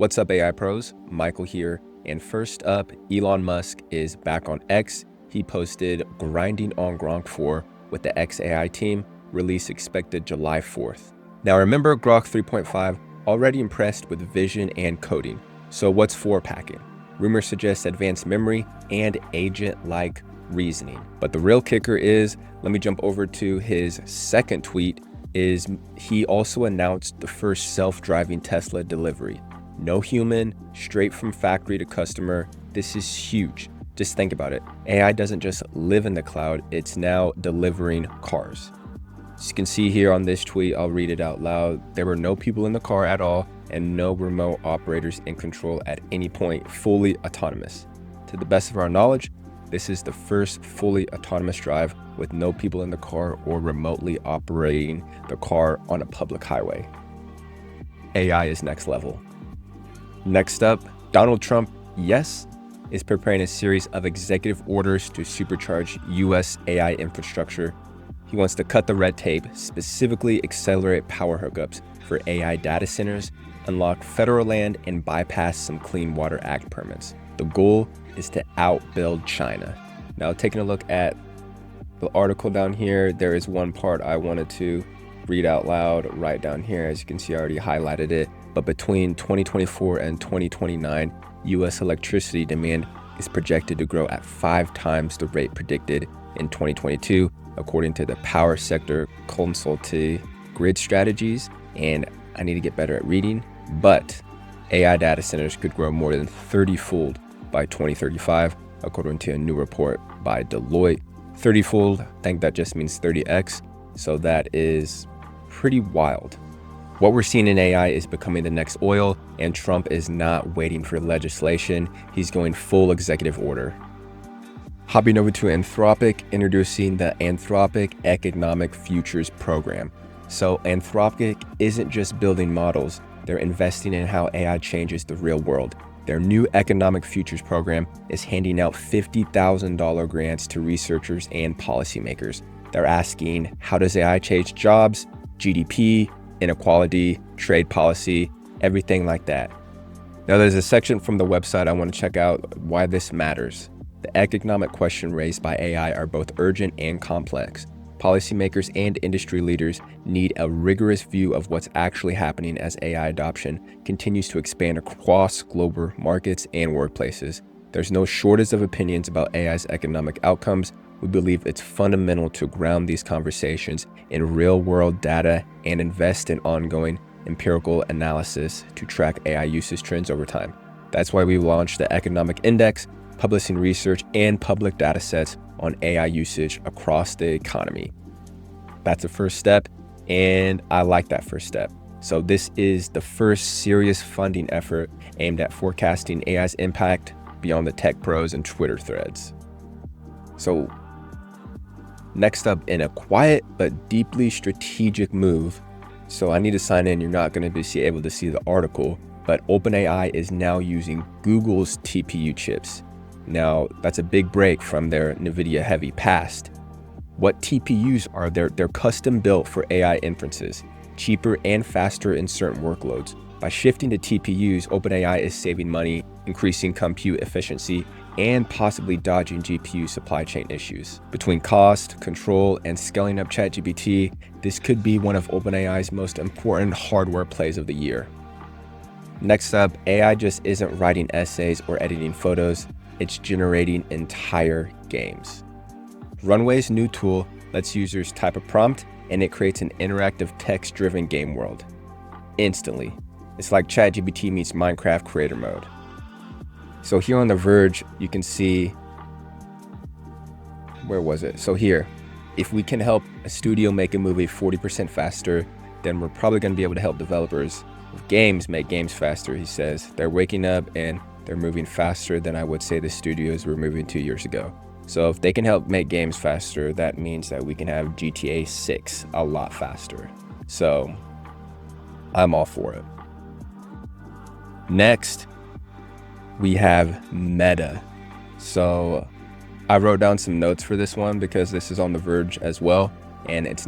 What's up, AI pros? Michael here. And first up, Elon Musk is back on X. He posted grinding on Grok 4 with the XAI team, release expected July 4th. Now remember Grok 3.5, already impressed with vision and coding. So what's 4 packing? Rumors suggest advanced memory and agent-like reasoning. But the real kicker is, let me jump over to his second tweet, is he also announced the first self-driving Tesla delivery. No human, straight from factory to customer. This is huge. Just think about it. AI doesn't just live in the cloud, it's now delivering cars. As you can see here on this tweet, I'll read it out loud. There were no people in the car at all and no remote operators in control at any point, fully autonomous. To the best of our knowledge, this is the first fully autonomous drive with no people in the car or remotely operating the car on a public highway. AI is next level. Next up, Donald Trump, yes, is preparing a series of executive orders to supercharge US AI infrastructure. He wants to cut the red tape, specifically accelerate power hookups for AI data centers, unlock federal land, and bypass some Clean Water Act permits. The goal is to outbuild China. Now, taking a look at the article down here, there is one part I wanted to read out loud right down here. As you can see, I already highlighted it. But between 2024 and 2029, US electricity demand is projected to grow at 5 times the rate predicted in 2022, according to the power sector consultancy Grid Strategies. And I need to get better at reading, but AI data centers could grow more than 30-fold by 2035, according to a new report by Deloitte. 30-fold, I think that just means 30x, so that is pretty wild. What we're seeing in AI is becoming the next oil, and Trump is not waiting for legislation. He's going full executive order. Hopping over to Anthropic, introducing the Anthropic Economic Futures Program. So Anthropic isn't just building models, they're investing in how AI changes the real world. Their new Economic Futures Program is handing out $50,000 grants to researchers and policymakers. They're asking, how does AI change jobs, GDP, inequality, trade policy, everything like that. Now there's a section from the website I want to check out why this matters. The economic questions raised by AI are both urgent and complex. Policymakers and industry leaders need a rigorous view of what's actually happening as AI adoption continues to expand across global markets and workplaces. There's no shortage of opinions about AI's economic outcomes. We believe it's fundamental to ground these conversations in real-world data and invest in ongoing empirical analysis to track AI usage trends over time. That's why we launched the Economic Index, publishing research and public data sets on AI usage across the economy. That's the first step, and I like that first step. So this is the first serious funding effort aimed at forecasting AI's impact beyond the tech pros and Twitter threads. So next up, in a quiet but deeply strategic move, so I need to sign in, you're not going to be able to see the article, but OpenAI is now using Google's TPU chips. Now, that's a big break from their NVIDIA heavy past. What TPUs are? They're custom built for AI inferences, cheaper and faster in certain workloads. By shifting to TPUs, OpenAI is saving money, increasing compute efficiency, and possibly dodging GPU supply chain issues. Between cost, control, and scaling up ChatGPT, this could be one of OpenAI's most important hardware plays of the year. Next up, AI just isn't writing essays or editing photos, it's generating entire games. Runway's new tool lets users type a prompt and it creates an interactive text-driven game world. Instantly. It's like ChatGPT meets Minecraft creator mode. So here on The Verge, you can see, where was it? So here, if we can help a studio make a movie 40% faster, then we're probably going to be able to help developers of games make games faster, he says. They're waking up and they're moving faster than I would say the studios were moving 2 years ago. So if they can help make games faster, that means that we can have GTA 6 a lot faster. So I'm all for it. Next, we have Meta. So I wrote down some notes for this one because this is on The Verge as well. and it's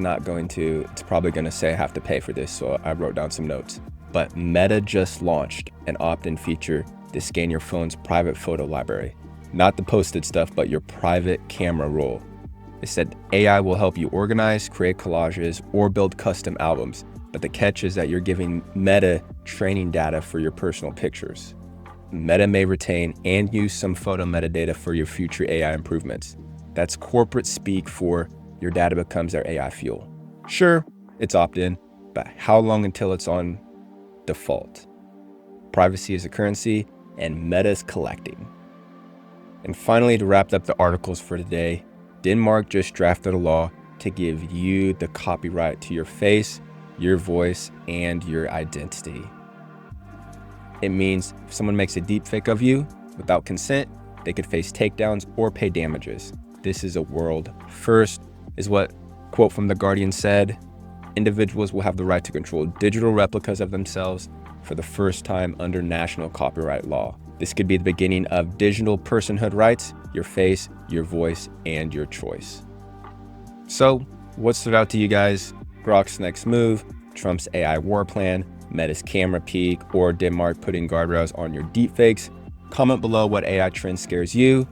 probably going to say I have to pay for this. So I wrote down some notes. But Meta just launched an opt-in feature to scan your phone's private photo library. Not the posted stuff, but your private camera roll. It said AI will help you organize, create collages, or build custom albums. But the catch is that you're giving Meta training data for your personal pictures. Meta may retain and use some photo metadata for your future AI improvements. That's corporate speak for your data becomes their AI fuel. Sure, it's opt-in, but how long until it's on default? Privacy is a currency, and Meta's collecting. And finally, to wrap up the articles for today, Denmark just drafted a law to give you the copyright to your face, your voice, and your identity. It means if someone makes a deepfake of you without consent, they could face takedowns or pay damages. This is a world first, is what quote from The Guardian said. Individuals will have the right to control digital replicas of themselves for the first time under national copyright law. This could be the beginning of digital personhood rights, your face, your voice, and your choice. So, what stood out to you guys? Grok's next move, Trump's AI war plan, Meta's camera peak, or Denmark putting guardrails on your deepfakes? Comment below what AI trend scares you.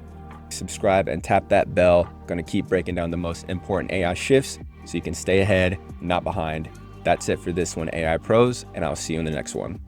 Subscribe and tap that bell. Gonna keep breaking down the most important AI shifts so you can stay ahead, not behind. That's it for this one, AI Pros, and I'll see you in the next one.